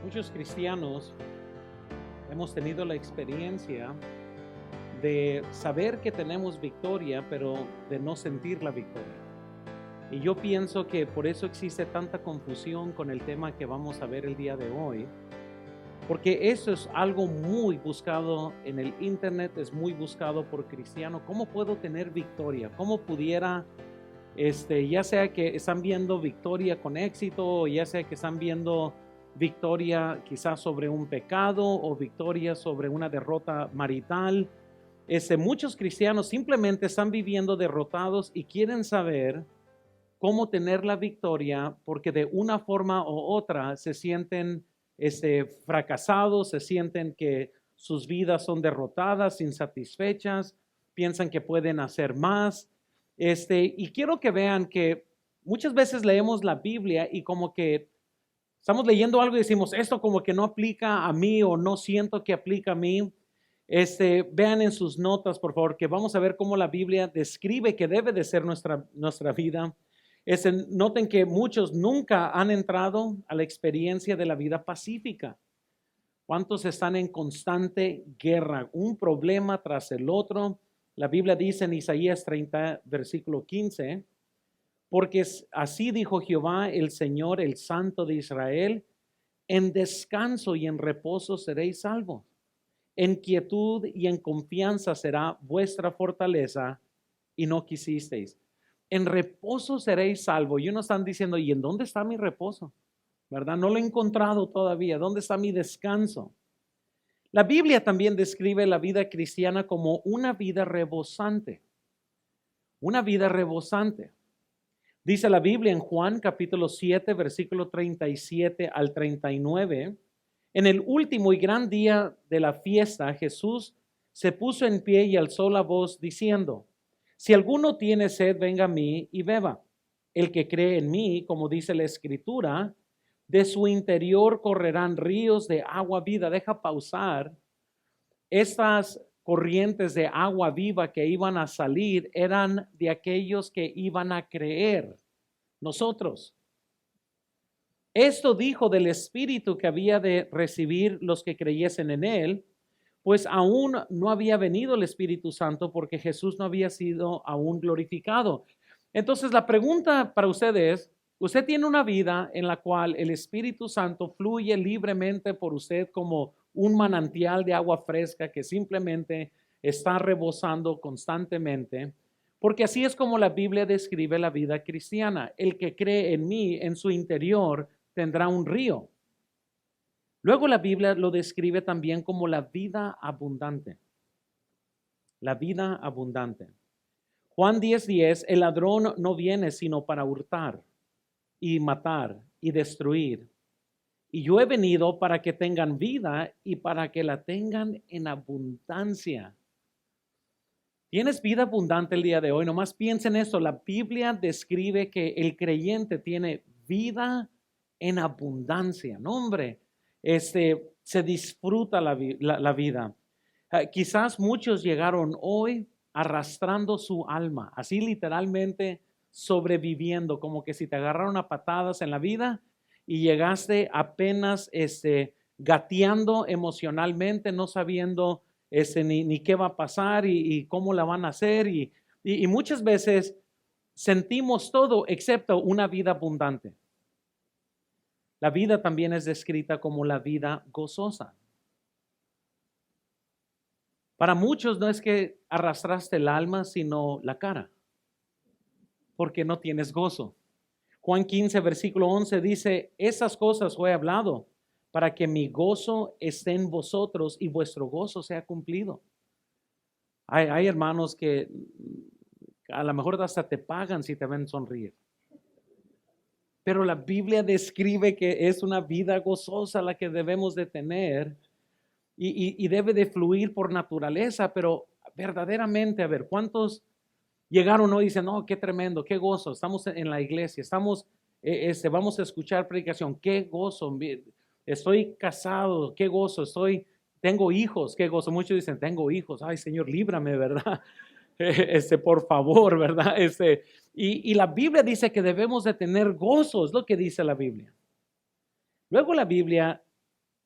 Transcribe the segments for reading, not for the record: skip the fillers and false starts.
Muchos cristianos hemos tenido la experiencia de saber que tenemos victoria, pero de no sentir la victoria. Y yo pienso que por eso existe tanta confusión con el tema que vamos a ver el día de hoy, porque eso es algo muy buscado en el internet, es muy buscado por cristianos. ¿Cómo puedo tener victoria? ¿Cómo pudiera, ya sea que están viendo victoria con éxito, o ya sea que están viendo victoria quizás sobre un pecado o victoria sobre una derrota marital? Muchos cristianos simplemente están viviendo derrotados y quieren saber cómo tener la victoria porque de una forma u otra se sienten fracasados, se sienten que sus vidas son derrotadas, insatisfechas, piensan que pueden hacer más. Y quiero que vean que muchas veces leemos la Biblia y como que estamos leyendo algo y decimos, esto como que no aplica a mí o no siento que aplica a mí. Vean en sus notas, por favor, que vamos a ver cómo la Biblia describe que debe de ser nuestra vida. Noten que muchos nunca han entrado a la experiencia de la vida pacífica. ¿Cuántos están en constante guerra? Un problema tras el otro. La Biblia dice en Isaías 30, versículo 15, porque así dijo Jehová, el Señor, el Santo de Israel, en descanso y en reposo seréis salvos. En quietud y en confianza será vuestra fortaleza y no quisisteis. En reposo seréis salvos. Y unos están diciendo, ¿y en dónde está mi reposo? ¿Verdad? No lo he encontrado todavía. ¿Dónde está mi descanso? La Biblia también describe la vida cristiana como una vida rebosante. Una vida rebosante. Dice la Biblia en Juan capítulo 7, versículo 37 al 39. En el último y gran día de la fiesta, Jesús se puso en pie y alzó la voz diciendo, si alguno tiene sed, venga a mí y beba. El que cree en mí, como dice la Escritura, de su interior correrán ríos de agua viva. Deja pausar. Estas corrientes de agua viva que iban a salir eran de aquellos que iban a creer, nosotros. Esto dijo del Espíritu que había de recibir los que creyesen en él, pues aún no había venido el Espíritu Santo porque Jesús no había sido aún glorificado. Entonces la pregunta para ustedes, usted tiene una vida en la cual el Espíritu Santo fluye libremente por usted como un manantial de agua fresca que simplemente está rebosando constantemente, porque así es como la Biblia describe la vida cristiana. El que cree en mí, en su interior, tendrá un río. Luego la Biblia lo describe también como la vida abundante. La vida abundante. Juan 10:10, el ladrón no viene sino para hurtar y matar y destruir. Y yo he venido para que tengan vida y para que la tengan en abundancia. ¿Tienes vida abundante el día de hoy? Nomás piensa en esto. La Biblia describe que el creyente tiene vida en abundancia. No, hombre, se disfruta la vida. Quizás muchos llegaron hoy arrastrando su alma, así literalmente sobreviviendo, como que si te agarraron a patadas en la vida y llegaste apenas gateando emocionalmente, no sabiendo ni qué va a pasar y cómo la van a hacer. Y muchas veces sentimos todo excepto una vida abundante. La vida también es descrita como la vida gozosa. Para muchos no es que arrastraste el alma, sino la cara, porque no tienes gozo. Juan 15, versículo 11 dice, esas cosas os he hablado para que mi gozo esté en vosotros y vuestro gozo sea cumplido. Hay hermanos que a lo mejor hasta te pagan si te ven sonreír. Pero la Biblia describe que es una vida gozosa la que debemos de tener y debe de fluir por naturaleza, pero verdaderamente, a ver, ¿cuántos llegaron hoy y dicen, no, qué tremendo, qué gozo, estamos en la iglesia, vamos a escuchar predicación, qué gozo, estoy casado, qué gozo, tengo hijos, qué gozo? Muchos dicen, tengo hijos, ay Señor, líbrame, ¿verdad? Por favor, ¿verdad? Y la Biblia dice que debemos de tener gozo, es lo que dice la Biblia. Luego la Biblia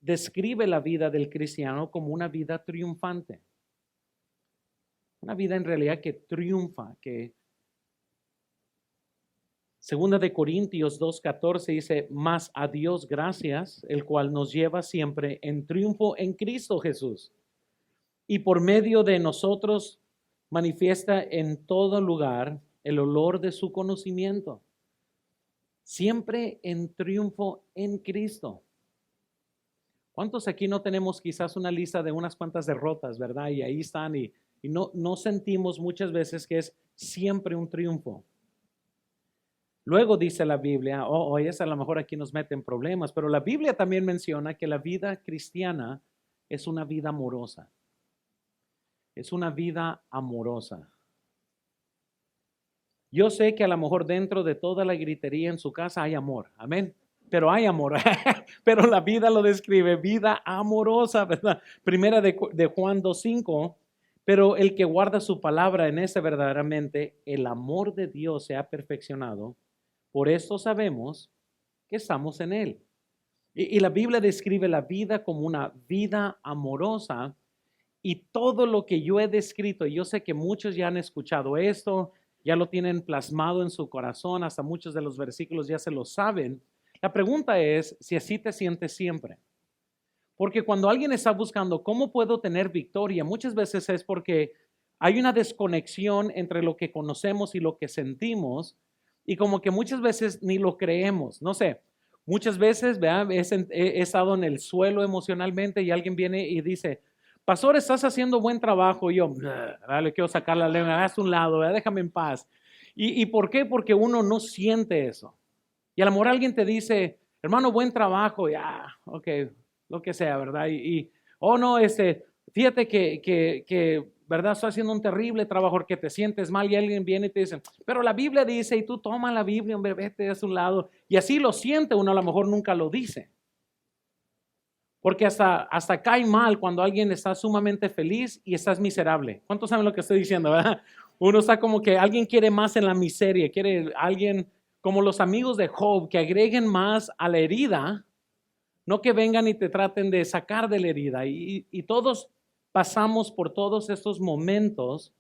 describe la vida del cristiano como una vida triunfante. Una vida en realidad que triunfa, que Segunda de Corintios 2:14 dice, mas a Dios gracias, el cual nos lleva siempre en triunfo en Cristo Jesús. Y por medio de nosotros manifiesta en todo lugar el olor de su conocimiento. Siempre en triunfo en Cristo. ¿Cuántos aquí no tenemos quizás una lista de unas cuantas derrotas, verdad? Y ahí están y no sentimos muchas veces que es siempre un triunfo. Luego dice la Biblia, es a lo mejor aquí nos meten problemas, pero la Biblia también menciona que la vida cristiana es una vida amorosa. Es una vida amorosa. Yo sé que a lo mejor dentro de toda la gritería en su casa hay amor, amén. Pero hay amor, pero la vida lo describe, vida amorosa, ¿verdad? Primera de Juan 2:5, pero el que guarda su palabra en ese verdaderamente, el amor de Dios se ha perfeccionado. Por esto sabemos que estamos en Él. Y la Biblia describe la vida como una vida amorosa. Y todo lo que yo he descrito, y yo sé que muchos ya han escuchado esto, ya lo tienen plasmado en su corazón, hasta muchos de los versículos ya se lo saben. La pregunta es si así te sientes siempre. Porque cuando alguien está buscando cómo puedo tener victoria, muchas veces es porque hay una desconexión entre lo que conocemos y lo que sentimos. Y como que muchas veces ni lo creemos, no sé, muchas veces he estado en el suelo emocionalmente y alguien viene y dice, pastor, estás haciendo buen trabajo. Y yo, le quiero sacar la lengua, haz un lado, déjame en paz. ¿Y por qué? Porque uno no siente eso. Y a lo mejor alguien te dice, hermano, buen trabajo, ya, ok, lo que sea, ¿verdad? No, fíjate que ¿verdad? Estoy haciendo un terrible trabajo porque te sientes mal y alguien viene y te dice, pero la Biblia dice, y tú toma la Biblia, hombre, vete a su lado. Y así lo siente uno, a lo mejor nunca lo dice. Porque hasta cae mal cuando alguien está sumamente feliz y estás miserable. ¿Cuántos saben lo que estoy diciendo, verdad? Uno está como que alguien quiere más en la miseria, quiere alguien como los amigos de Job que agreguen más a la herida, no que vengan y te traten de sacar de la herida. Y todos pasamos por todos estos momentos.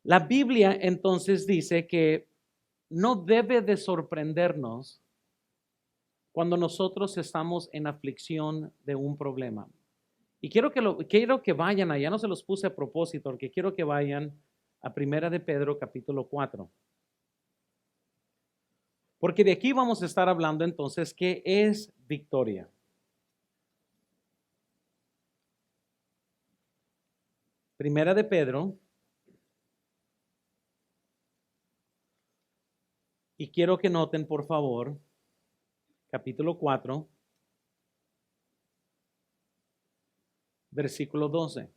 La Biblia entonces dice que no debe de sorprendernos cuando nosotros estamos en aflicción de un problema. Y quiero que vayan allá, no se los puse a propósito, porque quiero que vayan a Primera de Pedro capítulo 4. Porque de aquí vamos a estar hablando entonces qué es victoria. Primera de Pedro. Y quiero que noten, por favor, capítulo 4, versículo 12.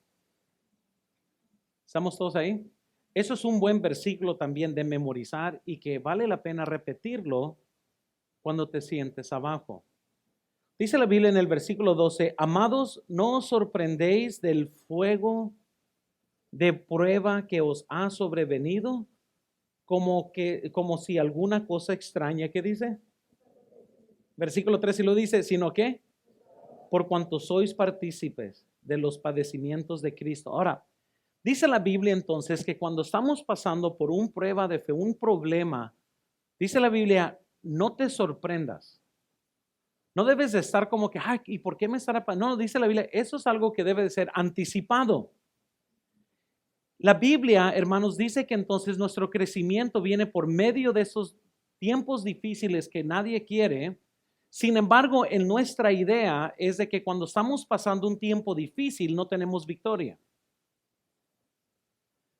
¿Estamos todos ahí? Eso es un buen versículo también de memorizar y que vale la pena repetirlo cuando te sientes abajo. Dice la Biblia en el versículo 12, amados, no os sorprendéis del fuego de prueba que os ha sobrevenido, como si alguna cosa extraña, ¿qué dice? Versículo 13 lo dice, sino que por cuanto sois partícipes de los padecimientos de Cristo. Ahora, dice la Biblia entonces que cuando estamos pasando por una prueba de fe, un problema, dice la Biblia, no te sorprendas. No debes de estar como que, ay, ¿y por qué me estará pasando? No, dice la Biblia, eso es algo que debe de ser anticipado. La Biblia, hermanos, dice que entonces nuestro crecimiento viene por medio de esos tiempos difíciles que nadie quiere. Sin embargo, en nuestra idea es de que cuando estamos pasando un tiempo difícil no tenemos victoria.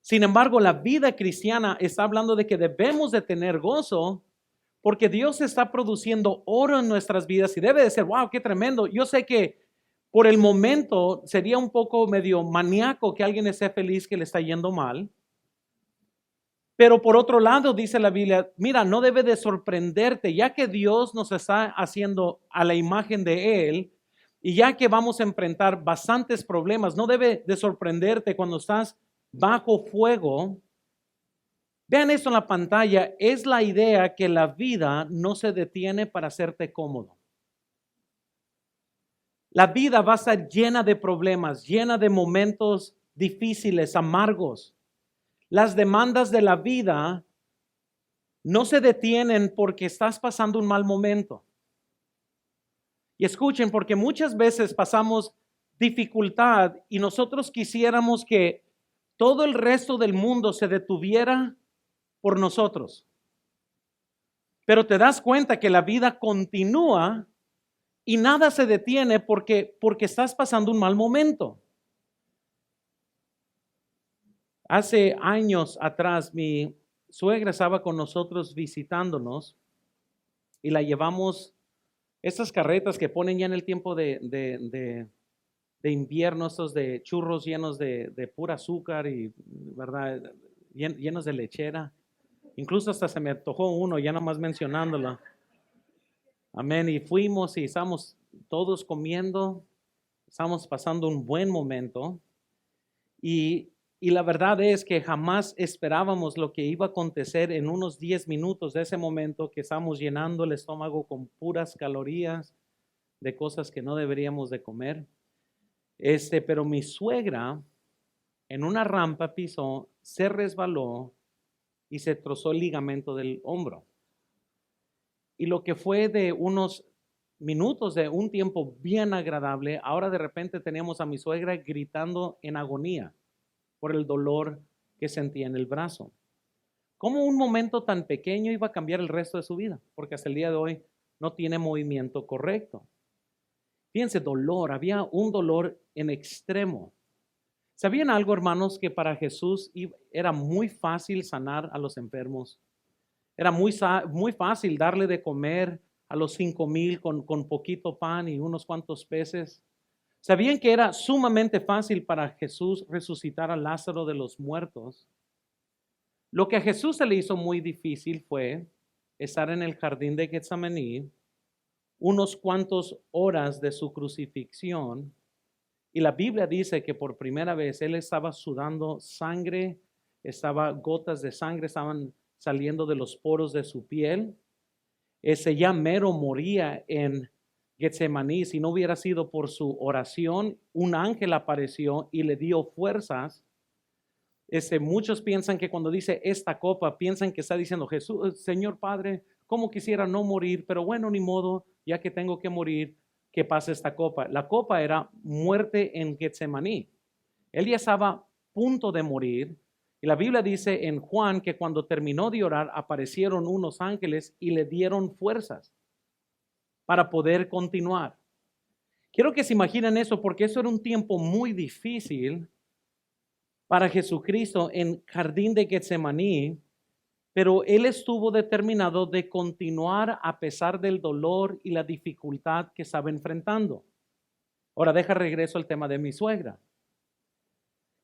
Sin embargo, la vida cristiana está hablando de que debemos de tener gozo porque Dios está produciendo oro en nuestras vidas y debe de ser, wow, qué tremendo. Yo sé que por el momento sería un poco medio maníaco que alguien esté feliz que le está yendo mal. Pero por otro lado, dice la Biblia, mira, no debe de sorprenderte, ya que Dios nos está haciendo a la imagen de Él y ya que vamos a enfrentar bastantes problemas, no debe de sorprenderte cuando estás bajo fuego. Vean esto en la pantalla, es la idea que la vida no se detiene para hacerte cómodo. La vida va a estar llena de problemas, llena de momentos difíciles, amargos. Las demandas de la vida no se detienen porque estás pasando un mal momento. Y escuchen, porque muchas veces pasamos dificultad y nosotros quisiéramos que todo el resto del mundo se detuviera por nosotros. Pero te das cuenta que la vida continúa y nada se detiene porque estás pasando un mal momento. Hace años atrás mi suegra estaba con nosotros visitándonos y la llevamos, estas carretas que ponen ya en el tiempo de invierno, estos de churros llenos de pura azúcar y, ¿verdad? Llenos de lechera. Incluso hasta se me antojó uno, ya nomás mencionándolo. Amén. Y fuimos y estábamos todos comiendo, estábamos pasando un buen momento. Y la verdad es que jamás esperábamos lo que iba a acontecer en unos 10 minutos de ese momento que estábamos llenando el estómago con puras calorías de cosas que no deberíamos de comer. Pero mi suegra en una rampa pisó, se resbaló y se trozó el ligamento del hombro. Y lo que fue de unos minutos, de un tiempo bien agradable, ahora de repente teníamos a mi suegra gritando en agonía por el dolor que sentía en el brazo. ¿Cómo un momento tan pequeño iba a cambiar el resto de su vida? Porque hasta el día de hoy no tiene movimiento correcto. Fíjense, dolor, había un dolor en extremo. ¿Sabían algo, hermanos, que para Jesús era muy fácil sanar a los enfermos? Era muy fácil darle de comer a los 5,000 con poquito pan y unos cuantos peces. ¿Sabían que era sumamente fácil para Jesús resucitar a Lázaro de los muertos? Lo que a Jesús se le hizo muy difícil fue estar en el jardín de Getsemaní unos cuantos horas de su crucifixión. Y la Biblia dice que por primera vez él estaba sudando sangre, gotas de sangre estaban saliendo de los poros de su piel. Ese ya mero moría en Getsemaní. Si no hubiera sido por su oración, un ángel apareció y le dio fuerzas. Muchos piensan que cuando dice esta copa, piensan que está diciendo Jesús, Señor Padre, cómo quisiera no morir, pero bueno, ni modo, ya que tengo que morir, que pase esta copa. La copa era muerte en Getsemaní. Él ya estaba a punto de morir. Y la Biblia dice en Juan que cuando terminó de orar, aparecieron unos ángeles y le dieron fuerzas para poder continuar. Quiero que se imaginen eso, porque eso era un tiempo muy difícil para Jesucristo en jardín de Getsemaní, pero él estuvo determinado de continuar a pesar del dolor y la dificultad que estaba enfrentando. Ahora regreso al tema de mi suegra.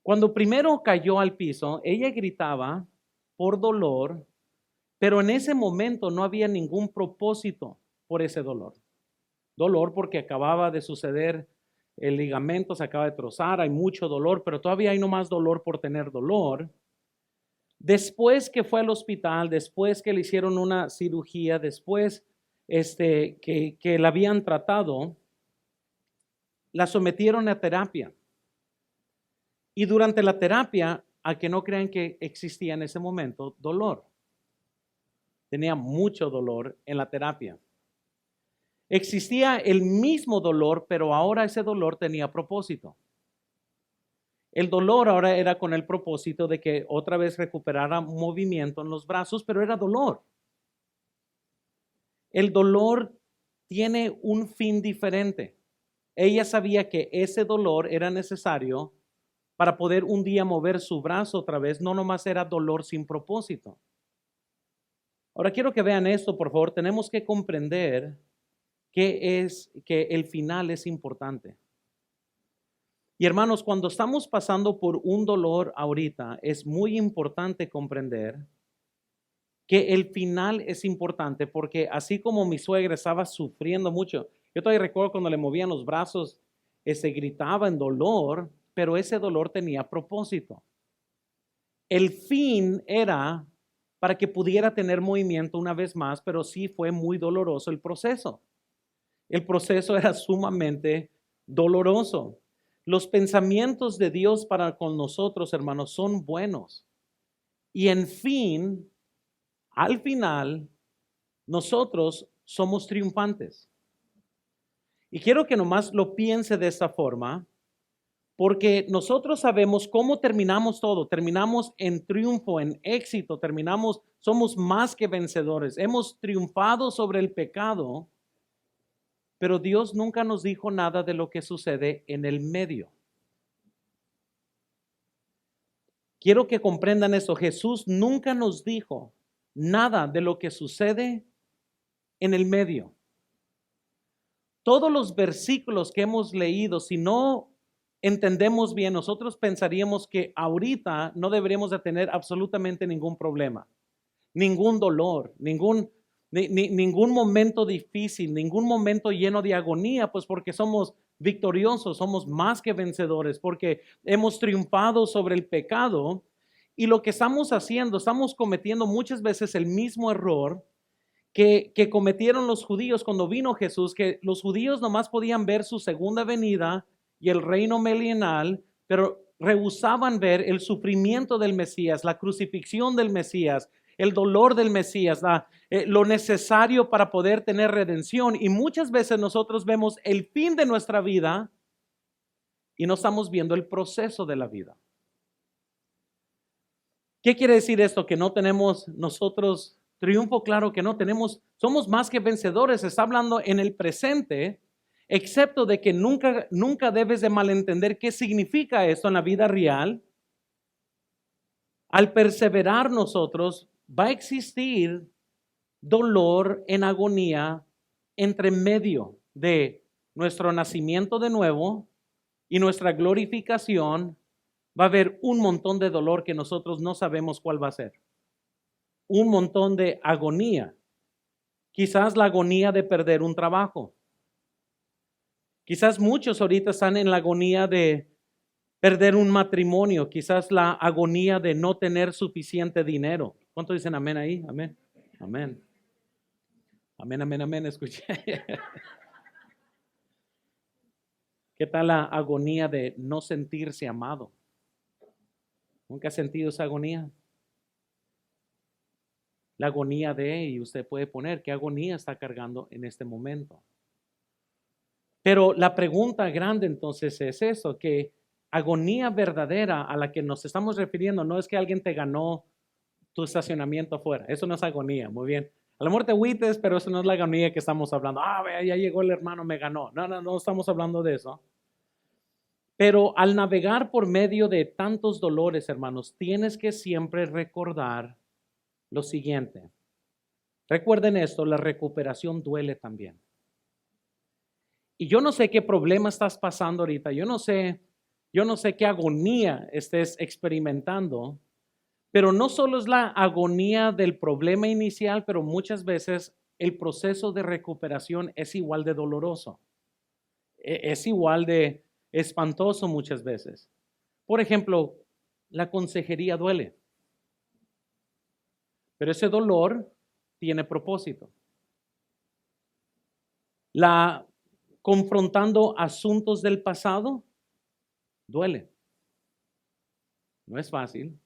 Cuando primero cayó al piso, ella gritaba por dolor, pero en ese momento no había ningún propósito por ese dolor. Dolor porque acababa de suceder, el ligamento se acaba de trozar, hay mucho dolor, pero todavía hay no más dolor por tener dolor. Después que fue al hospital, después que le hicieron una cirugía, después que la habían tratado, la sometieron a terapia. Y durante la terapia, a que no crean que existía en ese momento dolor. Tenía mucho dolor en la terapia. Existía el mismo dolor, pero ahora ese dolor tenía propósito. El dolor ahora era con el propósito de que otra vez recuperara movimiento en los brazos, pero era dolor. El dolor tiene un fin diferente. Ella sabía que ese dolor era necesario para poder un día mover su brazo otra vez, no nomás era dolor sin propósito. Ahora quiero que vean esto, por favor. Tenemos que comprender que el final es importante. Y hermanos, cuando estamos pasando por un dolor ahorita, es muy importante comprender que el final es importante, porque así como mi suegra estaba sufriendo mucho, yo todavía recuerdo cuando le movían los brazos, gritaba en dolor, pero ese dolor tenía propósito. El fin era para que pudiera tener movimiento una vez más, pero sí fue muy doloroso el proceso. El proceso era sumamente doloroso. Los pensamientos de Dios para con nosotros, hermanos, son buenos. Y en fin, al final, nosotros somos triunfantes. Y quiero que nomás lo piense de esta forma, porque nosotros sabemos cómo terminamos todo. Terminamos en triunfo, en éxito, somos más que vencedores. Hemos triunfado sobre el pecado, pero Dios nunca nos dijo nada de lo que sucede en el medio. Quiero que comprendan eso. Jesús nunca nos dijo nada de lo que sucede en el medio. Todos los versículos que hemos leído, si no entendemos bien, nosotros pensaríamos que ahorita no deberíamos de tener absolutamente ningún problema, ningún dolor, ningún momento difícil, ningún momento lleno de agonía, pues porque somos victoriosos, somos más que vencedores, porque hemos triunfado sobre el pecado. Y lo que estamos haciendo, estamos cometiendo muchas veces el mismo error que cometieron los judíos cuando vino Jesús, que los judíos nomás podían ver su segunda venida y el reino milenial, pero rehusaban ver el sufrimiento del Mesías, la crucifixión del Mesías, el dolor del Mesías, lo necesario para poder tener redención. Y muchas veces nosotros vemos el fin de nuestra vida y no estamos viendo el proceso de la vida. ¿Qué quiere decir esto? Que no tenemos nosotros triunfo. Claro que no tenemos, somos más que vencedores. Está hablando en el presente, excepto de que nunca debes de malentender qué significa esto en la vida real. Al perseverar nosotros, va a existir dolor en agonía entre medio de nuestro nacimiento de nuevo y nuestra glorificación. Va a haber un montón de dolor que nosotros no sabemos cuál va a ser. Un montón de agonía. Quizás la agonía de perder un trabajo. Quizás muchos ahorita están en la agonía de perder un matrimonio. Quizás la agonía de no tener suficiente dinero. ¿Cuántos dicen amén ahí? Amén. Amén. Amén, amén, amén. Escuché. ¿Qué tal la agonía de no sentirse amado? ¿Nunca ha sentido esa agonía? La agonía y usted puede poner qué agonía está cargando en este momento. Pero la pregunta grande entonces es eso, que agonía verdadera a la que nos estamos refiriendo no es que alguien te ganó tu estacionamiento afuera. Eso no es agonía, muy bien. A lo mejor te agüites, pero eso no es la agonía que estamos hablando. Ya llegó el hermano, me ganó. No estamos hablando de eso. Pero al navegar por medio de tantos dolores, hermanos, tienes que siempre recordar lo siguiente. Recuerden esto, la recuperación duele también. Y yo no sé qué problema estás pasando ahorita, yo no sé qué agonía estés experimentando, pero no solo es la agonía del problema inicial, pero muchas veces el proceso de recuperación es igual de doloroso, es igual de espantoso muchas veces. Por ejemplo, la consejería duele, pero ese dolor tiene propósito. Confrontando asuntos del pasado duele. No es fácil.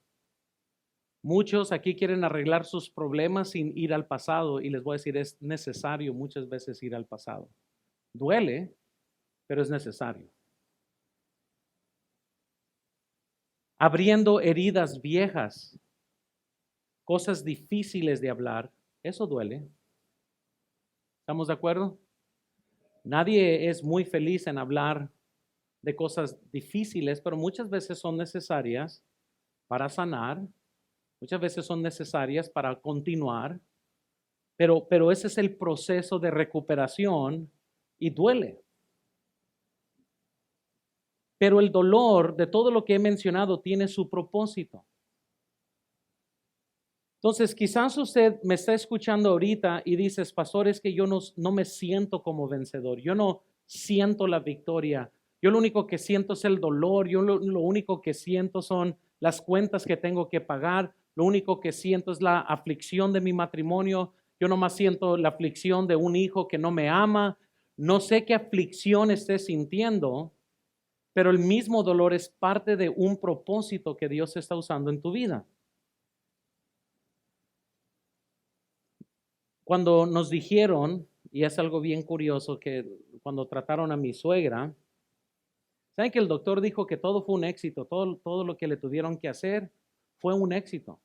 Muchos aquí quieren arreglar sus problemas sin ir al pasado y les voy a decir, es necesario muchas veces ir al pasado. Duele, pero es necesario. Abriendo heridas viejas, cosas difíciles de hablar, eso duele. ¿Estamos de acuerdo? Nadie es muy feliz en hablar de cosas difíciles, pero muchas veces son necesarias para sanar, muchas veces son necesarias para continuar, pero ese es el proceso de recuperación y duele. Pero el dolor de todo lo que he mencionado tiene su propósito. Entonces, quizás usted me está escuchando ahorita y dices, pastor, es que yo no me siento como vencedor, yo no siento la victoria, yo lo único que siento es el dolor, yo lo único que siento son las cuentas que tengo que pagar, lo único que siento es la aflicción de mi matrimonio, yo nomás siento la aflicción de un hijo que no me ama, No sé qué aflicción estés sintiendo, pero el mismo dolor es parte de un propósito que Dios está usando en tu vida. Cuando nos dijeron, y es algo bien curioso, que cuando trataron a mi suegra, ¿saben que el doctor dijo que todo fue un éxito? Todo lo que le tuvieron que hacer fue un éxito.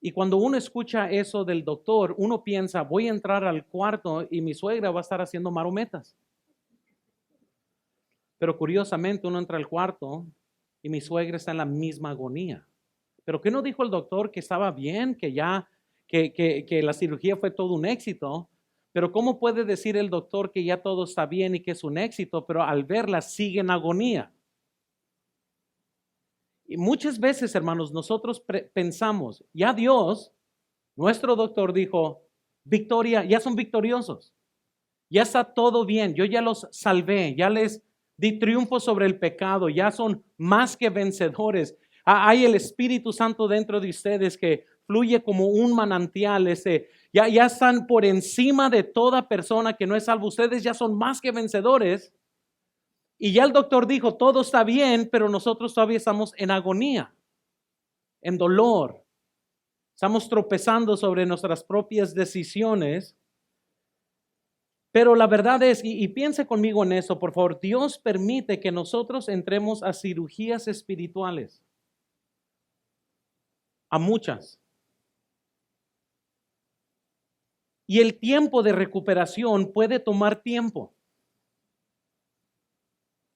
Y cuando uno escucha eso del doctor, uno piensa, voy a entrar al cuarto y mi suegra va a estar haciendo marometas. Pero curiosamente uno entra al cuarto y mi suegra está en la misma agonía. ¿Pero qué no dijo el doctor? Que estaba bien, que ya, que la cirugía fue todo un éxito. Pero ¿cómo puede decir el doctor que ya todo está bien y que es un éxito, pero al verla sigue en agonía? Y muchas veces, hermanos, nosotros pensamos, ya Dios, nuestro doctor dijo, victoria, ya son victoriosos, ya está todo bien, yo ya los salvé, ya les di triunfo sobre el pecado, ya son más que vencedores. Hay el Espíritu Santo dentro de ustedes que fluye como un manantial, ya están por encima de toda persona que no es salvo. Ustedes ya son más que vencedores. Y ya el doctor dijo, todo está bien, pero nosotros todavía estamos en agonía, en dolor. Estamos tropezando sobre nuestras propias decisiones. Pero la verdad es, y piense conmigo en eso, por favor, Dios permite que nosotros entremos a cirugías espirituales. A muchas. Y el tiempo de recuperación puede tomar tiempo.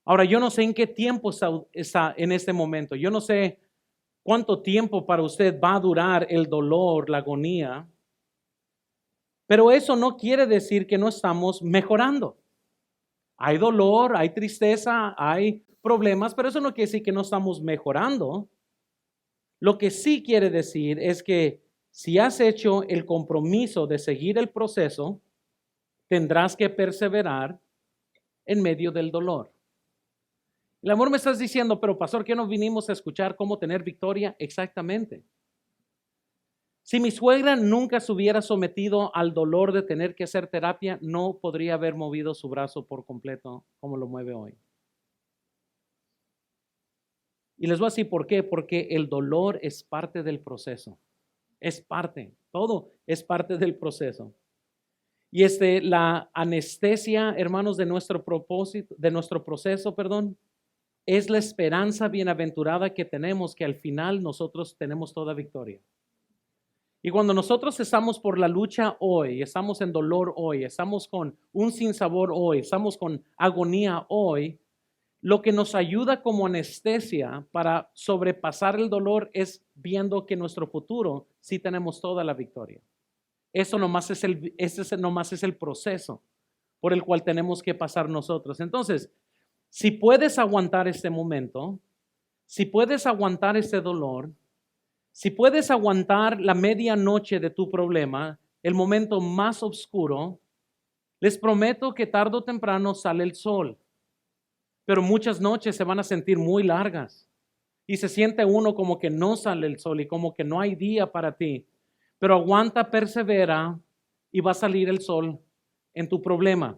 Ahora, yo no sé en qué tiempo está en este momento. Yo no sé cuánto tiempo para usted va a durar el dolor, la agonía. Pero eso no quiere decir que no estamos mejorando. Hay dolor, hay tristeza, hay problemas, pero eso no quiere decir que no estamos mejorando. Lo que sí quiere decir es que si has hecho el compromiso de seguir el proceso, tendrás que perseverar en medio del dolor. El amor me estás diciendo, pero pastor, ¿qué no vinimos a escuchar cómo tener victoria? Exactamente. Si mi suegra nunca se hubiera sometido al dolor de tener que hacer terapia, no podría haber movido su brazo por completo como lo mueve hoy. Y les voy a decir por qué, porque el dolor es parte del proceso. Es parte, todo es parte del proceso. Y la anestesia, hermanos, de nuestro propósito, de nuestro proceso, es la esperanza bienaventurada que tenemos, que al final nosotros tenemos toda victoria. Y cuando nosotros estamos por la lucha hoy, estamos en dolor hoy, estamos con un sinsabor hoy, estamos con agonía hoy, lo que nos ayuda como anestesia para sobrepasar el dolor es viendo que en nuestro futuro sí tenemos toda la victoria. Ese nomás es el proceso por el cual tenemos que pasar nosotros. Entonces, si puedes aguantar este momento, si puedes aguantar este dolor, si puedes aguantar la medianoche de tu problema, el momento más oscuro, les prometo que tarde o temprano sale el sol. Pero muchas noches se van a sentir muy largas y se siente uno como que no sale el sol y como que no hay día para ti. Pero aguanta, persevera y va a salir el sol en tu problema.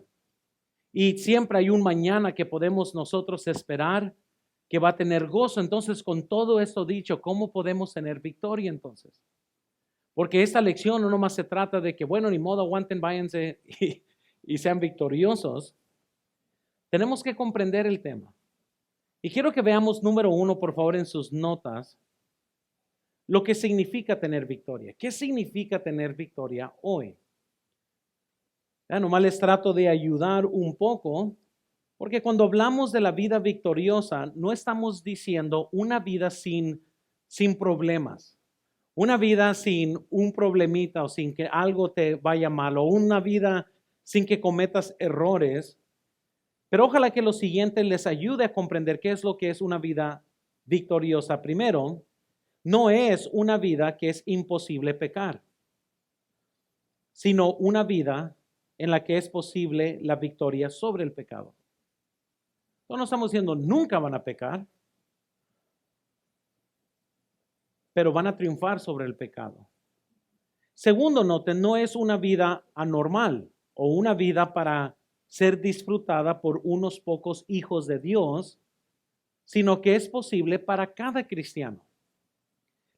Y siempre hay un mañana que podemos nosotros esperar que va a tener gozo. Entonces, con todo esto dicho, ¿cómo podemos tener victoria entonces? Porque esta lección no nomás se trata de que, bueno, ni modo, aguanten, váyanse y sean victoriosos. Tenemos que comprender el tema. Y quiero que veamos, número 1, por favor, en sus notas, lo que significa tener victoria. ¿Qué significa tener victoria hoy? Nomás les trato de ayudar un poco, porque cuando hablamos de la vida victoriosa, no estamos diciendo una vida sin problemas, una vida sin un problemita o sin que algo te vaya mal, o una vida sin que cometas errores. Pero ojalá que lo siguiente les ayude a comprender qué es lo que es una vida victoriosa. Primero, no es una vida que es imposible pecar, sino una vida en la que es posible la victoria sobre el pecado. No estamos diciendo nunca van a pecar, pero van a triunfar sobre el pecado. Segundo, noten, no es una vida anormal. o una vida para ser disfrutada por unos pocos hijos de Dios, sino que es posible para cada cristiano.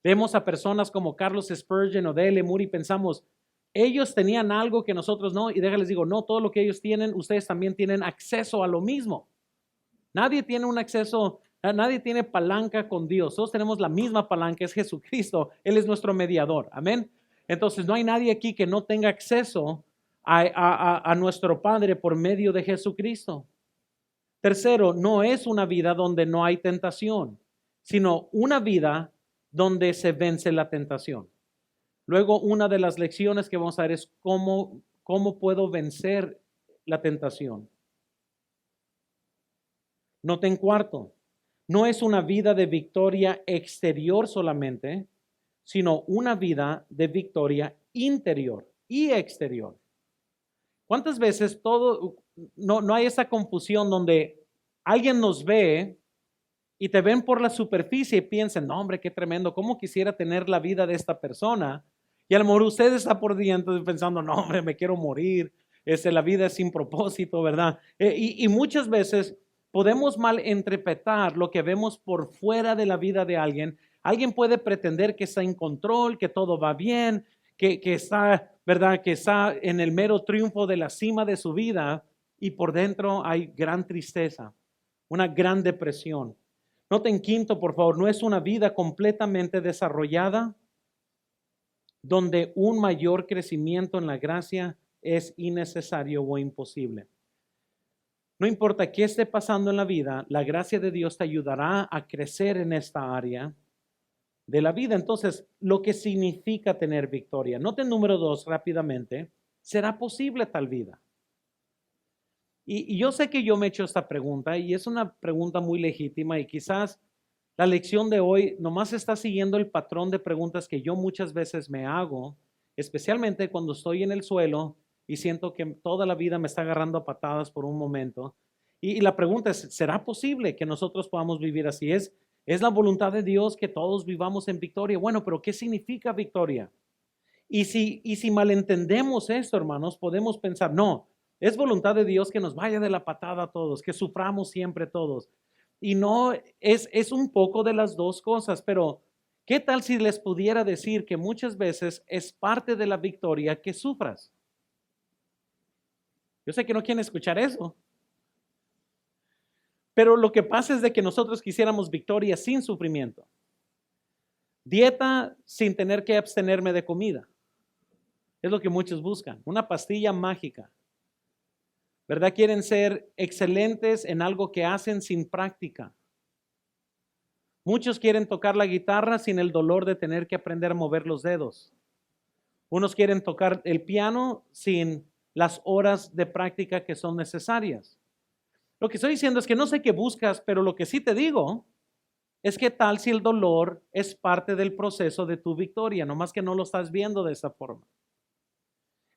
Vemos a personas como Carlos Spurgeon o D.L. Moody y pensamos, ellos tenían algo que nosotros no, y déjales digo, no, todo lo que ellos tienen, ustedes también tienen acceso a lo mismo. Nadie tiene un acceso, nadie tiene palanca con Dios. Todos tenemos la misma palanca, es Jesucristo. Él es nuestro mediador. Amén. Entonces no hay nadie aquí que no tenga acceso a nuestro Padre por medio de Jesucristo. Tercero, no es una vida donde no hay tentación, sino una vida donde se vence la tentación. Luego, una de las lecciones que vamos a ver es cómo puedo vencer la tentación. Noten cuarto, no es una vida de victoria exterior solamente, sino una vida de victoria interior y exterior. ¿Cuántas veces no hay esa confusión donde alguien nos ve y te ven por la superficie y piensan, no hombre, qué tremendo, cómo quisiera tener la vida de esta persona? Y a lo mejor usted está por dentro pensando, no hombre, me quiero morir, la vida es sin propósito, ¿verdad? Y muchas veces podemos malinterpretar lo que vemos por fuera de la vida de alguien. Alguien puede pretender que está en control, que todo va bien, que está, ¿verdad? Que está en el mero triunfo de la cima de su vida y por dentro hay gran tristeza, una gran depresión. Noten quinto, por favor, no es una vida completamente desarrollada donde un mayor crecimiento en la gracia es innecesario o imposible. No importa qué esté pasando en la vida, la gracia de Dios te ayudará a crecer en esta área de la vida. Entonces, lo que significa tener victoria. Noten número 2 rápidamente. ¿Será posible tal vida? Y yo sé que yo me he hecho esta pregunta y es una pregunta muy legítima y quizás la lección de hoy nomás está siguiendo el patrón de preguntas que yo muchas veces me hago, especialmente cuando estoy en el suelo y siento que toda la vida me está agarrando a patadas por un momento. Y la pregunta es, ¿será posible que nosotros podamos vivir así? ¿Es la voluntad de Dios que todos vivamos en victoria? Bueno, pero ¿qué significa victoria? Y si malentendemos esto, hermanos, podemos pensar, no, es voluntad de Dios que nos vaya de la patada a todos, que suframos siempre todos. Y no, es un poco de las dos cosas, pero ¿qué tal si les pudiera decir que muchas veces es parte de la victoria que sufras? Yo sé que no quieren escuchar eso, pero lo que pasa es de que nosotros quisiéramos victoria sin sufrimiento. Dieta sin tener que abstenerme de comida. Es lo que muchos buscan, una pastilla mágica. ¿Verdad? Quieren ser excelentes en algo que hacen sin práctica. Muchos quieren tocar la guitarra sin el dolor de tener que aprender a mover los dedos. Unos quieren tocar el piano sin las horas de práctica que son necesarias. Lo que estoy diciendo es que no sé qué buscas, pero lo que sí te digo es que tal si el dolor es parte del proceso de tu victoria, nomás que no lo estás viendo de esa forma.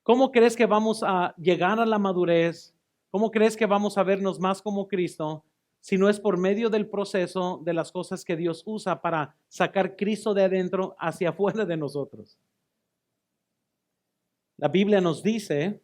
¿Cómo crees que vamos a llegar a la madurez? ¿Cómo crees que vamos a vernos más como Cristo si no es por medio del proceso de las cosas que Dios usa para sacar Cristo de adentro hacia afuera de nosotros? La Biblia nos dice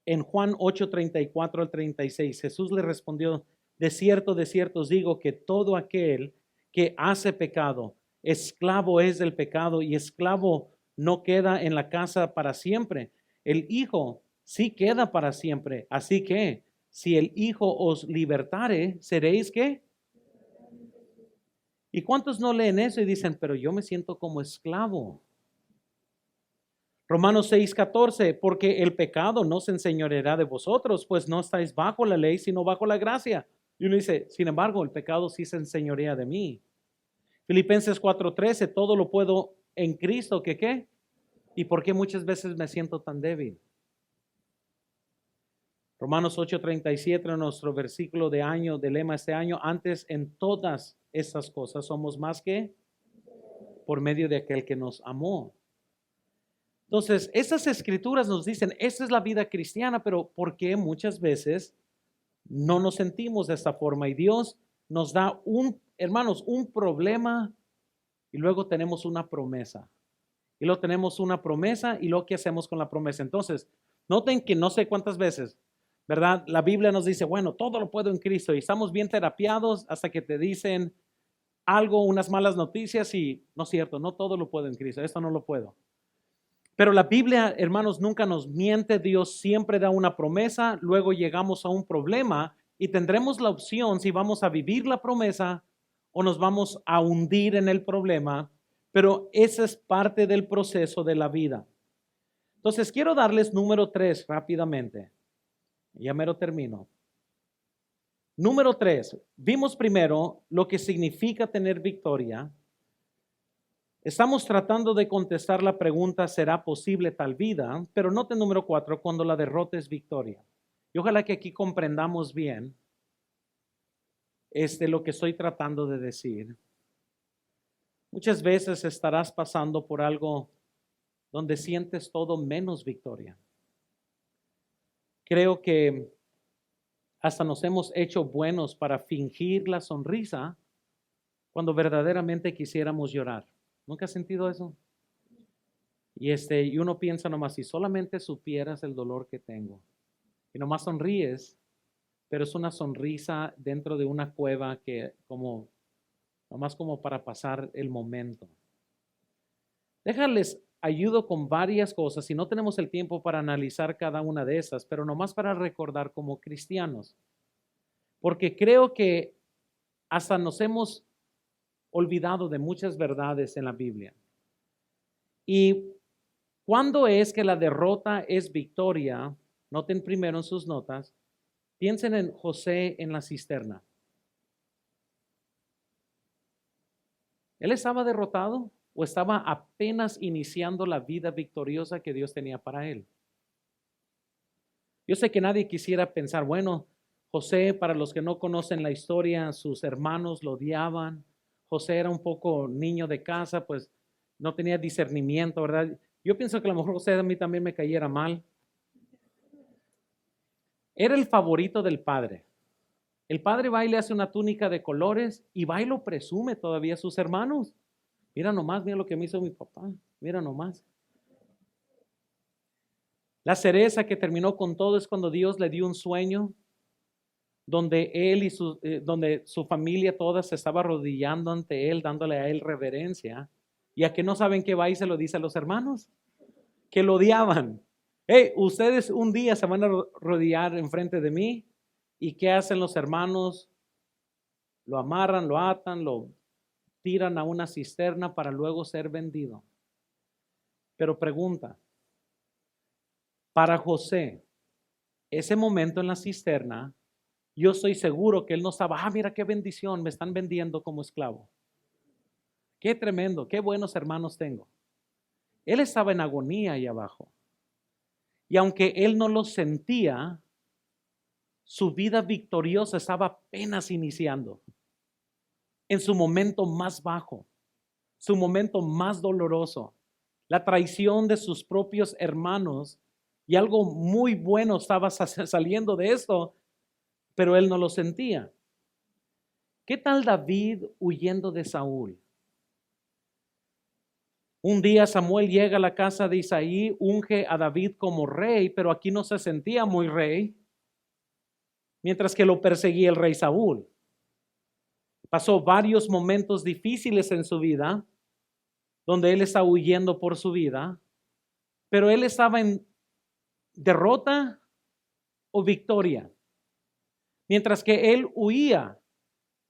en Juan 8:34 al 36, Jesús le respondió, de cierto os digo que todo aquel que hace pecado, esclavo es del pecado y esclavo no queda en la casa para siempre. El Hijo sí queda para siempre. Así que si el Hijo os libertare, ¿seréis qué? ¿Y cuántos no leen eso y dicen, pero yo me siento como esclavo? Romanos 6:14, porque el pecado no se enseñoreará de vosotros, pues no estáis bajo la ley, sino bajo la gracia. Y uno dice, sin embargo, el pecado sí se enseñorea de mí. Filipenses 4:13, todo lo puedo en Cristo, ¿que qué? ¿Y por qué muchas veces me siento tan débil? Romanos 8:37, nuestro versículo de lema este año, antes en todas estas cosas somos más que por medio de aquel que nos amó. Entonces, esas escrituras nos dicen, esta es la vida cristiana, pero ¿por qué muchas veces no nos sentimos de esta forma? Y Dios nos da hermanos, un problema y luego tenemos una promesa. Y luego tenemos una promesa y luego ¿qué hacemos con la promesa? Entonces, Noten que no sé cuántas veces, ¿verdad? La Biblia nos dice, bueno, todo lo puedo en Cristo y estamos bien terapiados hasta que te dicen algo, unas malas noticias y no es cierto, no todo lo puedo en Cristo, esto no lo puedo. Pero la Biblia, hermanos, nunca nos miente. Dios siempre da una promesa, luego llegamos a un problema y tendremos la opción si vamos a vivir la promesa o nos vamos a hundir en el problema, pero esa es parte del proceso de la vida. Entonces, quiero darles número 3 rápidamente. Ya mero termino. Número 3, vimos primero lo que significa tener victoria. Estamos tratando de contestar la pregunta, ¿será posible tal vida? Pero note número 4, cuando la derrota es victoria. Y ojalá que aquí comprendamos bien lo que estoy tratando de decir. Muchas veces estarás pasando por algo donde sientes todo menos victoria. Creo que hasta nos hemos hecho buenos para fingir la sonrisa cuando verdaderamente quisiéramos llorar. ¿Nunca has sentido eso? Y uno piensa nomás, si solamente supieras el dolor que tengo. Y nomás sonríes, pero es una sonrisa dentro de una cueva que nomás como para pasar el momento. Déjales, ayudo con varias cosas y no tenemos el tiempo para analizar cada una de esas, pero nomás para recordar como cristianos. Porque creo que hasta nos hemos olvidado de muchas verdades en la Biblia. ¿Y cuándo es que la derrota es victoria? Noten primero en sus notas, piensen en José en la cisterna. ¿Él estaba derrotado o estaba apenas iniciando la vida victoriosa que Dios tenía para él? Yo sé que nadie quisiera pensar, bueno, José, para los que no conocen la historia, sus hermanos lo odiaban. José era un poco niño de casa, pues no tenía discernimiento, ¿verdad? Yo pienso que a lo mejor José a mí también me cayera mal. Era el favorito del padre. El padre va y le hace una túnica de colores y va y lo presume todavía a sus hermanos. Mira nomás, mira lo que me hizo mi papá. Mira nomás. La cereza que terminó con todo es cuando Dios le dio un sueño donde él y donde su familia toda se estaba arrodillando ante él, dándole a él reverencia. Y a que no saben qué va y se lo dice a los hermanos, que lo odiaban. Hey, ustedes un día se van a arrodillar enfrente de mí. ¿Y qué hacen los hermanos? Lo amarran, lo atan, lo tiran a una cisterna para luego ser vendido. Pero pregunta, para José, ese momento en la cisterna, yo estoy seguro que él no estaba, mira qué bendición, me están vendiendo como esclavo. Qué tremendo, qué buenos hermanos tengo. Él estaba en agonía ahí abajo. Y aunque él no lo sentía, su vida victoriosa estaba apenas iniciando. En su momento más bajo, su momento más doloroso, la traición de sus propios hermanos, y algo muy bueno estaba saliendo de esto, pero él no lo sentía. ¿Qué tal David huyendo de Saúl? Un día Samuel llega a la casa de Isaí, unge a David como rey, pero aquí no se sentía muy rey, mientras que lo perseguía el rey Saúl. Pasó varios momentos difíciles en su vida, donde él está huyendo por su vida, pero él estaba en derrota o victoria. Mientras que él huía,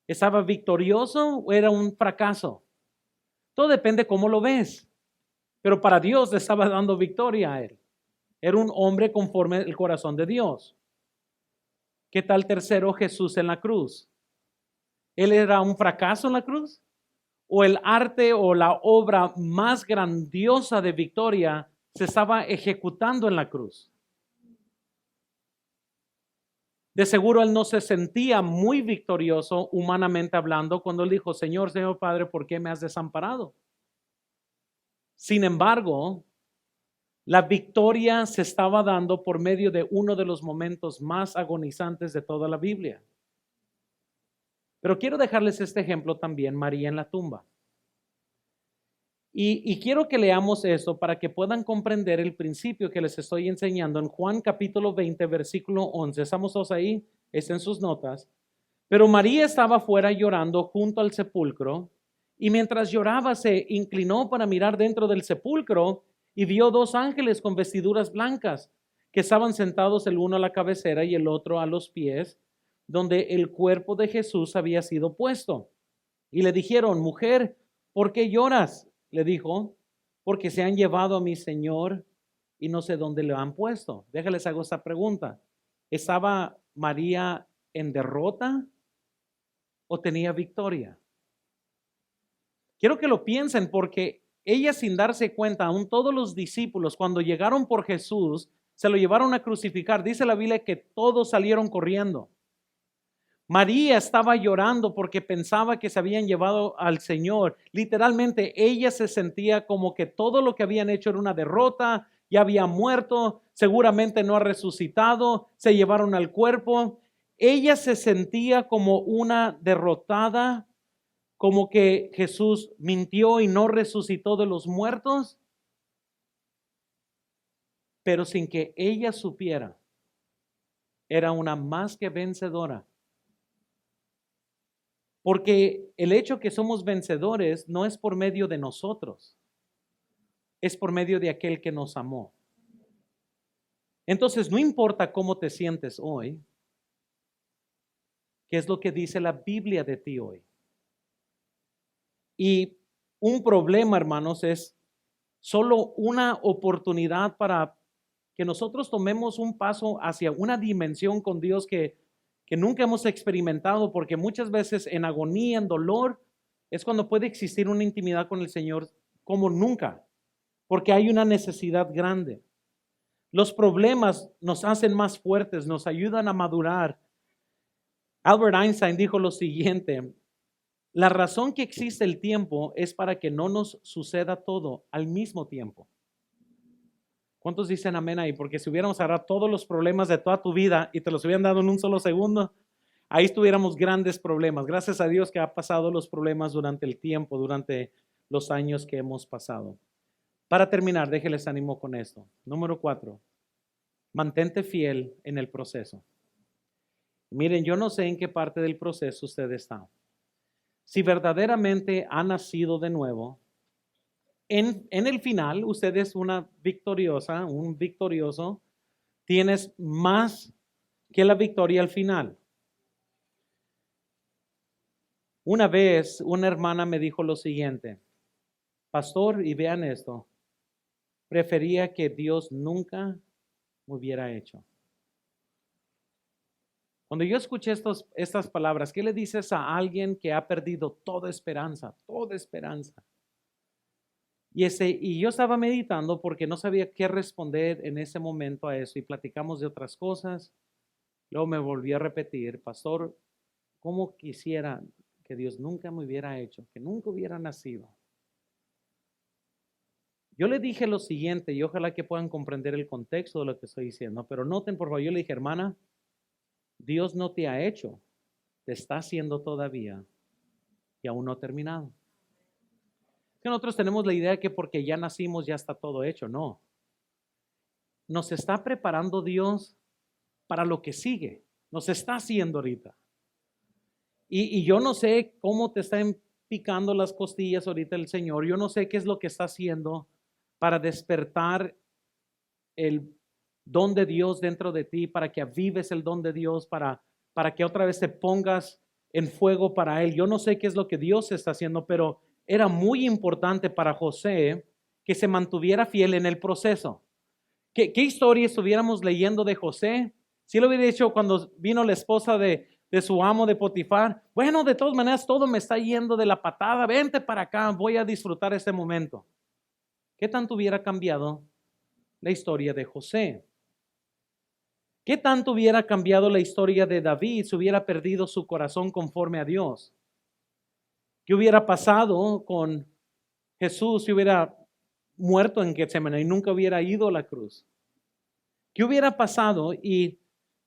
¿estaba victorioso o era un fracaso? Todo depende cómo lo ves. Pero para Dios le estaba dando victoria a él. Era un hombre conforme al corazón de Dios. ¿Qué tal tercero Jesús en la cruz? ¿Él era un fracaso en la cruz? ¿O el arte o la obra más grandiosa de victoria se estaba ejecutando en la cruz? De seguro él no se sentía muy victorioso humanamente hablando cuando él dijo, Señor Padre, ¿por qué me has desamparado? Sin embargo, la victoria se estaba dando por medio de uno de los momentos más agonizantes de toda la Biblia. Pero quiero dejarles este ejemplo también, María en la tumba. Y quiero que leamos eso para que puedan comprender el principio que les estoy enseñando en Juan capítulo 20, versículo 11. Estamos todos ahí, está en sus notas. Pero María estaba fuera llorando junto al sepulcro, y mientras lloraba se inclinó para mirar dentro del sepulcro y vio dos ángeles con vestiduras blancas que estaban sentados el uno a la cabecera y el otro a los pies, donde el cuerpo de Jesús había sido puesto. Y le dijeron: mujer, ¿por qué lloras? Le dijo: porque se han llevado a mi Señor y no sé dónde le han puesto. Déjales hago esta pregunta. ¿Estaba María en derrota o tenía victoria? Quiero que lo piensen, porque ella, sin darse cuenta, aún todos los discípulos, cuando llegaron por Jesús, se lo llevaron a crucificar. Dice la Biblia que todos salieron corriendo. María estaba llorando porque pensaba que se habían llevado al Señor. Literalmente, ella se sentía como que todo lo que habían hecho era una derrota, ya había muerto, seguramente no ha resucitado, se llevaron al cuerpo. Ella se sentía como una derrotada, como que Jesús mintió y no resucitó de los muertos, pero sin que ella supiera, era una más que vencedora. Porque el hecho que somos vencedores no es por medio de nosotros, es por medio de aquel que nos amó. Entonces, no importa cómo te sientes hoy, qué es lo que dice la Biblia de ti hoy. Y un problema, hermanos, es solo una oportunidad para que nosotros tomemos un paso hacia una dimensión con Dios que nunca hemos experimentado, porque muchas veces en agonía, en dolor, es cuando puede existir una intimidad con el Señor como nunca, porque hay una necesidad grande. Los problemas nos hacen más fuertes, nos ayudan a madurar. Albert Einstein dijo lo siguiente: la razón que existe el tiempo es para que no nos suceda todo al mismo tiempo. ¿Cuántos dicen amén ahí? Porque si hubiéramos agarrado todos los problemas de toda tu vida y te los hubieran dado en un solo segundo, ahí tuviéramos grandes problemas. Gracias a Dios que ha pasado los problemas durante el tiempo, durante los años que hemos pasado. Para terminar, déjenles ánimo con esto. Número 4, mantente fiel en el proceso. Miren, yo no sé en qué parte del proceso usted está. Si verdaderamente ha nacido de nuevo, en el final usted es una victoriosa, un victorioso. Tienes más que la victoria al final. Una vez una hermana me dijo lo siguiente: pastor, y vean esto, prefería que Dios nunca me hubiera hecho. Cuando yo escuché estas palabras, ¿qué le dices a alguien que ha perdido toda esperanza? Toda esperanza. Y yo estaba meditando porque no sabía qué responder en ese momento a eso, y platicamos de otras cosas. Luego me volví a repetir: pastor, ¿cómo quisiera que Dios nunca me hubiera hecho, que nunca hubiera nacido? Yo le dije lo siguiente, y ojalá que puedan comprender el contexto de lo que estoy diciendo, pero noten por favor, yo le dije: hermana, Dios no te ha hecho, te está haciendo todavía y aún no ha terminado. Que nosotros tenemos la idea que porque ya nacimos ya está todo hecho. No. Nos está preparando Dios para lo que sigue. Nos está haciendo ahorita. Y yo no sé cómo te está picando las costillas ahorita el Señor. Yo no sé qué es lo que está haciendo para despertar el don de Dios dentro de ti, para que avives el don de Dios, para que otra vez te pongas en fuego para Él. Yo no sé qué es lo que Dios está haciendo, pero era muy importante para José que se mantuviera fiel en el proceso. ¿Qué historia estuviéramos leyendo de José? Si lo hubiera dicho cuando vino la esposa de su amo de Potifar: bueno, de todas maneras todo me está yendo de la patada, vente para acá, voy a disfrutar este momento. ¿Qué tanto hubiera cambiado la historia de José? ¿Qué tanto hubiera cambiado la historia de David si hubiera perdido su corazón conforme a Dios? ¿Qué hubiera pasado con Jesús si hubiera muerto en Getsemaní y nunca hubiera ido a la cruz? ¿Qué hubiera pasado? Y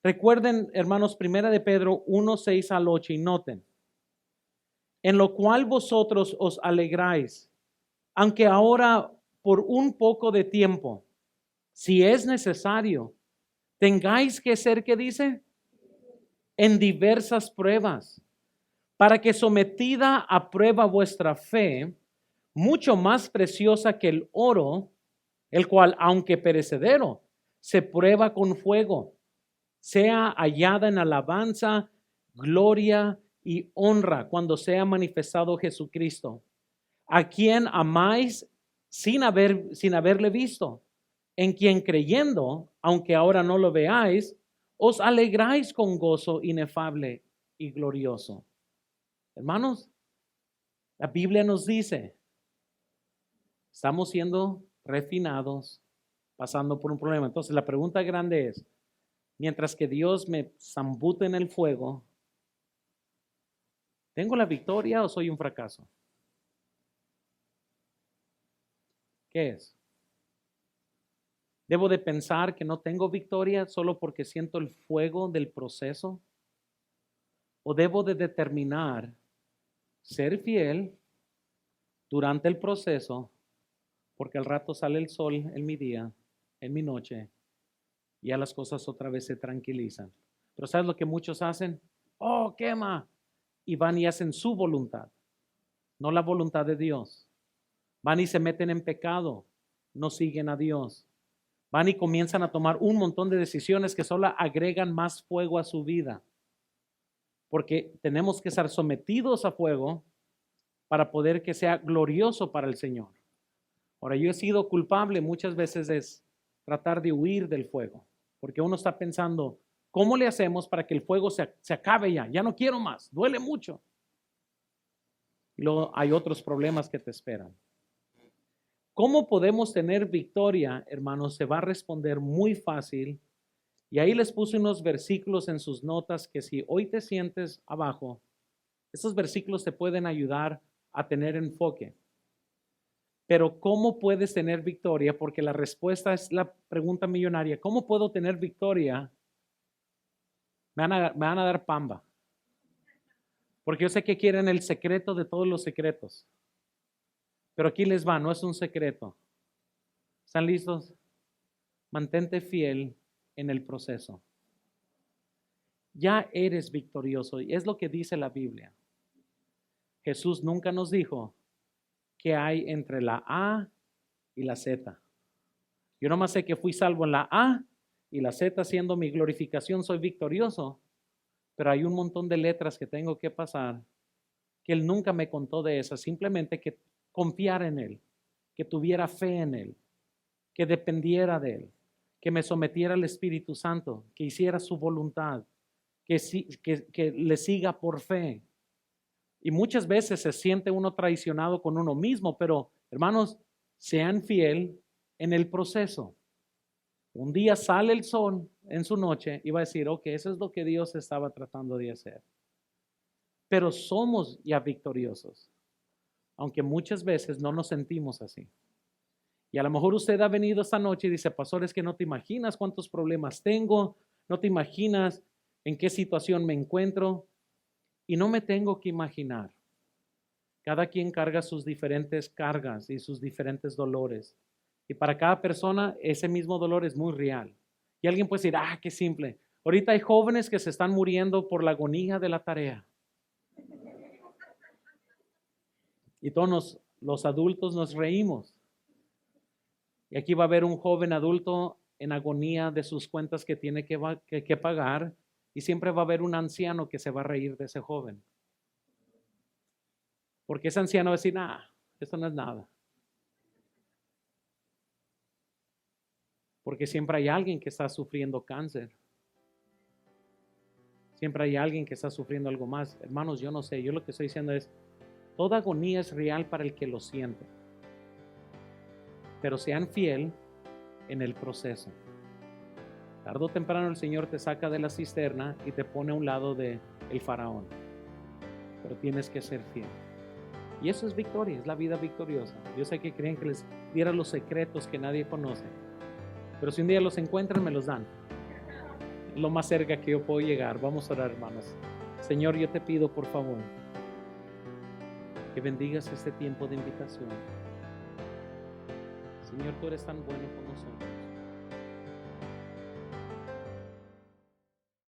recuerden, hermanos, 1 de Pedro 1, 6 al 8, y noten: en lo cual vosotros os alegráis, aunque ahora por un poco de tiempo, si es necesario, tengáis que ser, ¿qué dice? En diversas pruebas, para que sometida a prueba vuestra fe, mucho más preciosa que el oro, el cual, aunque perecedero, se prueba con fuego, sea hallada en alabanza, gloria y honra cuando sea manifestado Jesucristo, a quien amáis sin haberle visto, en quien creyendo, aunque ahora no lo veáis, os alegráis con gozo inefable y glorioso. Hermanos, la Biblia nos dice, estamos siendo refinados, pasando por un problema. Entonces la pregunta grande es, mientras que Dios me zambute en el fuego, ¿tengo la victoria o soy un fracaso? ¿Qué es? ¿Debo de pensar que no tengo victoria solo porque siento el fuego del proceso? ¿O debo de determinar ser fiel durante el proceso porque al rato sale el sol en mi día, en mi noche, y ya las cosas otra vez se tranquilizan? Pero ¿sabes lo que muchos hacen? Oh, quema. Y van y hacen su voluntad, no la voluntad de Dios. Van y se meten en pecado, no siguen a Dios. Van y comienzan a tomar un montón de decisiones que solo agregan más fuego a su vida. Porque tenemos que estar sometidos a fuego para poder que sea glorioso para el Señor. Ahora, yo he sido culpable muchas veces de tratar de huir del fuego, porque uno está pensando, ¿cómo le hacemos para que el fuego se acabe ya? Ya no quiero más, duele mucho. Y luego hay otros problemas que te esperan. ¿Cómo podemos tener victoria, hermanos? Se va a responder muy fácil. Y ahí les puse unos versículos en sus notas que si hoy te sientes abajo, esos versículos te pueden ayudar a tener enfoque. Pero ¿cómo puedes tener victoria? Porque la respuesta es la pregunta millonaria. ¿Cómo puedo tener victoria? Me van a dar pamba. Porque yo sé que quieren el secreto de todos los secretos. Pero aquí les va, no es un secreto. ¿Están listos? Mantente fiel en el proceso. Ya eres victorioso y es lo que dice la Biblia. Jesús nunca nos dijo qué hay entre la A y la Z. Yo nomás sé que fui salvo en la A y la Z, siendo mi glorificación, soy victorioso. Pero hay un montón de letras que tengo que pasar que Él nunca me contó de esas. Simplemente que confiar en Él, que tuviera fe en Él, que dependiera de Él, que me sometiera al Espíritu Santo, que hiciera su voluntad, que le siga por fe. Y muchas veces se siente uno traicionado con uno mismo, pero hermanos, sean fiel en el proceso. Un día sale el sol en su noche y va a decir, ok, eso es lo que Dios estaba tratando de hacer. Pero somos ya victoriosos, aunque muchas veces no nos sentimos así. Y a lo mejor usted ha venido esta noche y dice, pastor, es que no te imaginas cuántos problemas tengo, no te imaginas en qué situación me encuentro. Y no me tengo que imaginar. Cada quien carga sus diferentes cargas y sus diferentes dolores. Y para cada persona ese mismo dolor es muy real. Y alguien puede decir, qué simple. Ahorita hay jóvenes que se están muriendo por la agonía de la tarea. Y todos los adultos nos reímos. Y aquí va a haber un joven adulto en agonía de sus cuentas que tiene que pagar. Y siempre va a haber un anciano que se va a reír de ese joven. Porque ese anciano va a decir, esto no es nada. Porque siempre hay alguien que está sufriendo cáncer. Siempre hay alguien que está sufriendo algo más. Hermanos, yo no sé, yo lo que estoy diciendo es, toda agonía es real para el que lo siente. Pero sean fiel en el proceso. Tarde o temprano el Señor te saca de la cisterna y te pone a un lado del faraón. Pero tienes que ser fiel. Y eso es victoria, es la vida victoriosa. Yo sé que creen que les diera los secretos que nadie conoce. Pero si un día los encuentran, me los dan. Es lo más cerca que yo puedo llegar. Vamos a orar, hermanos. Señor, yo te pido, por favor, que bendigas este tiempo de invitación. Señor, tú eres tan bueno con nosotros.